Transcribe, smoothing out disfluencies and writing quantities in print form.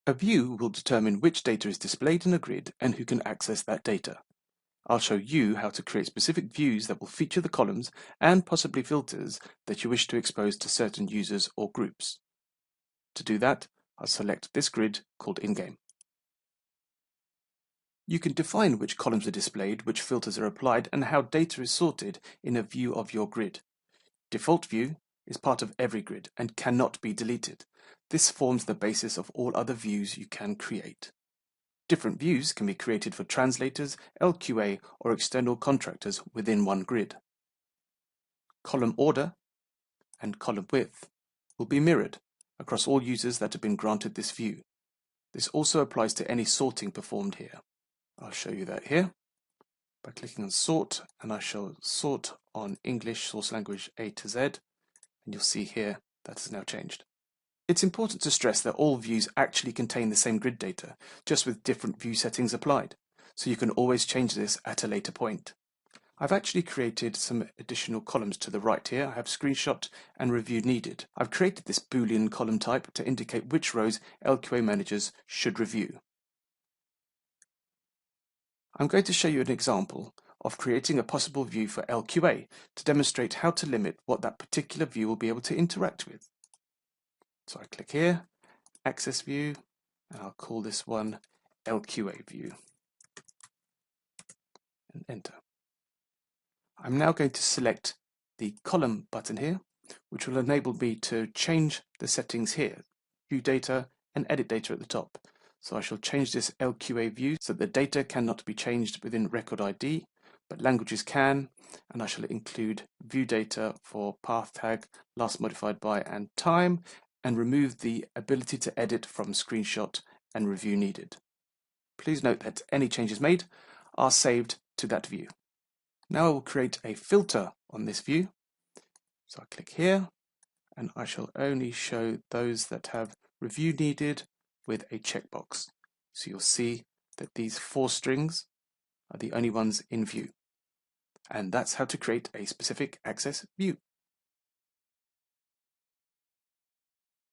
A view will determine which data is displayed in a grid and who can access that data. I'll show you how to create specific views that will feature the columns and possibly filters that you wish to expose to certain users or groups. To do that, I'll select this grid called In-Game. You can define which columns are displayed, which filters are applied, and how data is sorted in a view of your grid. Default view is part of every grid and cannot be deleted. This forms the basis of all other views you can create. Different views can be created for translators, LQA, or external contractors within one grid. Column order and column width will be mirrored across all users that have been granted this view. This also applies to any sorting performed here. I'll show you that here by clicking on Sort, and I shall sort on English source language A to Z, and you'll see here that has now changed. It's important to stress that all views actually contain the same grid data, just with different view settings applied, so you can always change this at a later point. I've actually created some additional columns to the right here. I have screenshot and review needed. I've created this Boolean column type to indicate which rows LQA managers should review. I'm going to show you an example of creating a possible view for LQA to demonstrate how to limit what that particular view will be able to interact with. So I click here, Access View, and I'll call this one LQA View, and enter. I'm now going to select the column button here, which will enable me to change the settings here, view data and edit data at the top. So I shall change this LQA view so that the data cannot be changed within record ID, but languages can, and I shall include view data for path tag, last modified by, and time, and remove the ability to edit from screenshot and review needed. Please note that any changes made are saved to that view. Now I will create a filter on this view. So I click here, and I shall only show those that have review needed with a checkbox. So you'll see that these 4 strings are the only ones in view. And that's how to create a specific access view.